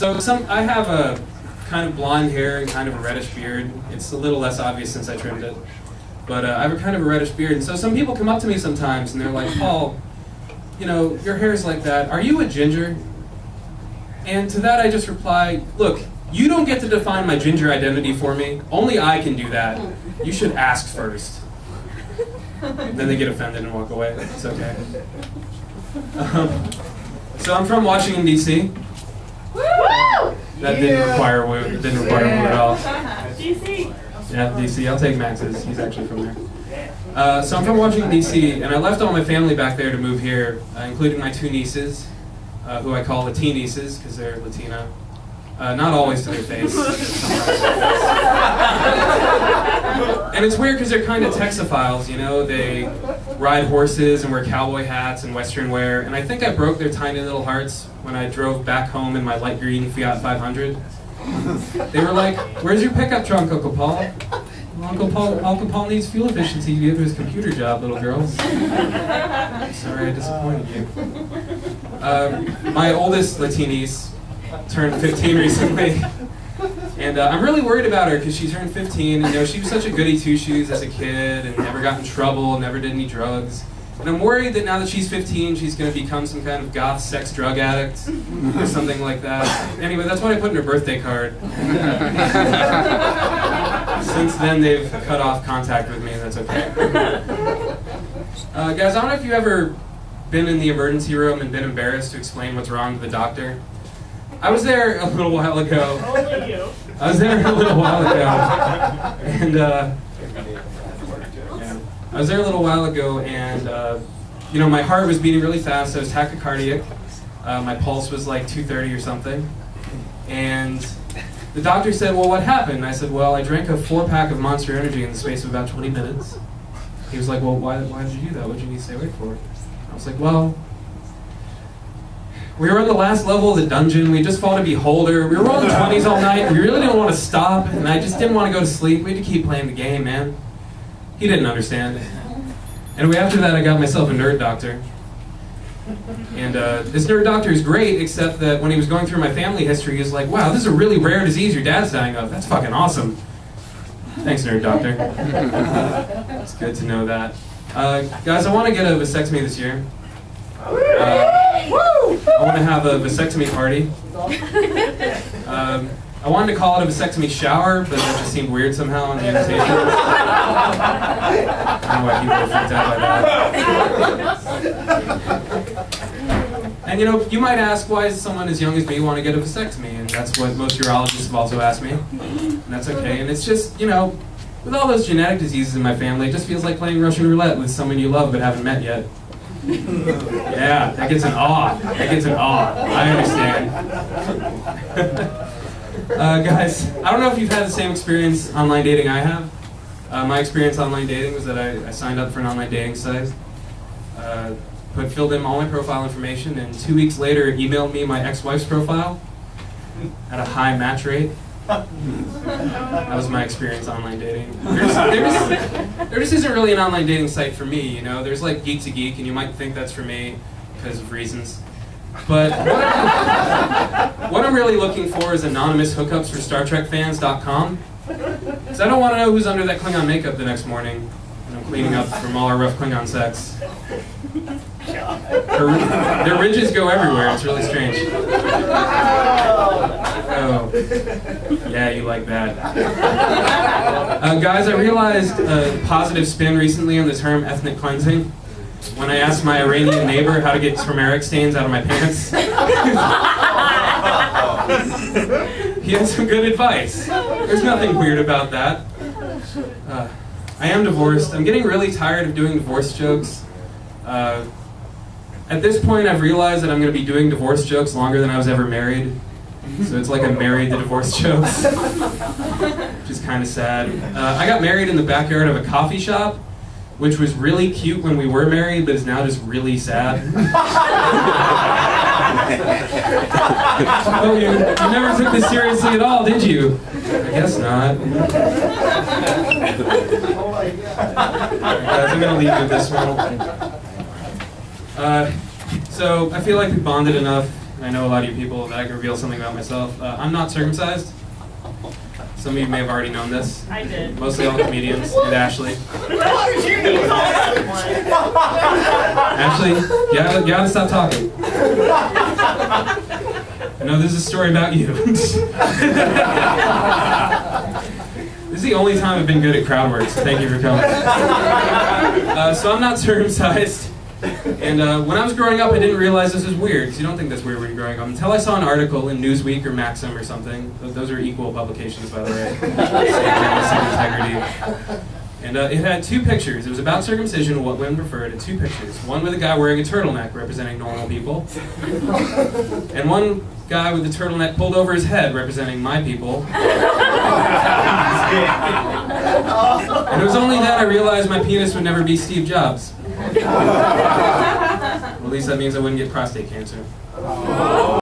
I have a kind of blonde hair and kind of a reddish beard. It's a little less obvious since I trimmed it. But I have a kind of a reddish beard. And so some people come up to me sometimes and they're like, Paul, you know, your hair's like that. Are you a ginger? And to that I just reply, look, you don't get to define my ginger identity for me. Only I can do that. You should ask first. Then they get offended and walk away. It's okay. So I'm from Washington, D.C. That didn't require woo. It didn't require woo at all. DC. Yeah, D.C. I'll take Max's. He's actually from there. So I'm from Washington, D.C., and I left all my family back there to move here, including my two nieces, who I call Latina nieces because they're Latina. Not always to their face. And it's weird because they're kind of Texophiles, you know? They ride horses and wear cowboy hats and Western wear, and I think I broke their tiny little hearts when I drove back home in my light green Fiat 500. They were like, where's your pickup trunk, Uncle Paul? Well, Uncle Paul needs fuel efficiency to get to his computer job, little girls. Sorry I disappointed you. My oldest Latinese turned 15 recently. And I'm really worried about her because she turned 15 and, you know, she was such a goody two-shoes as a kid and never got in trouble, never did any drugs. And I'm worried that now that she's 15, she's going to become some kind of goth sex drug addict or something like that. Anyway, that's what I put in her birthday card. Since then, they've cut off contact with me, and that's okay. Guys, I don't know if you've ever been in the emergency room and been embarrassed to explain what's wrong to the doctor. I was there a little while ago. Only you. I was there a little while ago, and I was there a little while ago, and you know, my heart was beating really fast. I was tachycardic. My pulse was like 230 or something, and the doctor said, "Well, what happened?" And I said, "Well, I drank a 4-pack of Monster Energy in the space of about 20 minutes." He was like, "Well, why did you do that? What did you need to stay awake for?" I was like, "Well, we were on the last level of the dungeon. We just fought a beholder. We were rolling 20s all night. We really didn't want to stop, and I just didn't want to go to sleep. We had to keep playing the game, man." He didn't understand. Anyway, after that, I got myself a nerd doctor. And this nerd doctor is great, except that when he was going through my family history, he was like, "Wow, this is a really rare disease your dad's dying of. That's fucking awesome." Thanks, nerd doctor. It's good to know that. Guys, I want to get a vasectomy this year. I want to have a vasectomy party. I wanted to call it a vasectomy shower, but that just seemed weird somehow on the invitation. I don't know why people are freaked out by that. And you know, you might ask, why does someone as young as me want to get a vasectomy? And that's what most urologists have also asked me. And that's okay. And it's just, you know, with all those genetic diseases in my family, it just feels like playing Russian roulette with someone you love but haven't met yet. Yeah, that gets an awe. That gets an awe. I understand. Guys, I don't know if you've had the same experience online dating I have. My experience online dating was that I signed up for an online dating site, filled in all my profile information, and 2 weeks later it emailed me my ex-wife's profile at a high match rate. That was my experience online dating. There just isn't really an online dating site for me, you know? There's like Geek to Geek, and you might think that's for me because of reasons. But what I'm really looking for is anonymous hookups for StarTrekFans.com. Because I don't want to know who's under that Klingon makeup the next morning when I'm cleaning up from all our rough Klingon sex. Their ridges go everywhere. It's really strange. Oh, yeah, you like that. Guys, I realized a positive spin recently on the term ethnic cleansing when I asked my Iranian neighbor how to get turmeric stains out of my pants. He had some good advice. There's nothing weird about that. I am divorced. I'm getting really tired of doing divorce jokes. At this point, I've realized that I'm going to be doing divorce jokes longer than I was ever married. So it's like I married the divorce jokes, which is kind of sad. I got married in the backyard of a coffee shop, which was really cute when we were married, but is now just really sad. Oh, you never took this seriously at all, did you? I guess not. Alright, guys, I'm going to leave you with this one. So, I feel like we bonded enough. and I know a lot of you people that I can reveal something about myself. I'm not circumcised. Some of you may have already known this. I did. Mostly all comedians, and Ashley. Ashley, you gotta stop talking. I know this is a story about you. This is the only time I've been good at crowd work, so thank you for coming. So I'm not circumcised. And when I was growing up, I didn't realize this was weird, because you don't think that's weird when you're growing up, until I saw an article in Newsweek or Maxim or something. Those are equal publications, by the way. Integrity. And it had two pictures. It was about circumcision, what women preferred, and two pictures. One with a guy wearing a turtleneck, representing normal people. And one guy with the turtleneck pulled over his head, representing my people. And it was only then I realized my penis would never be Steve Jobs. Well, at least that means I wouldn't get prostate cancer.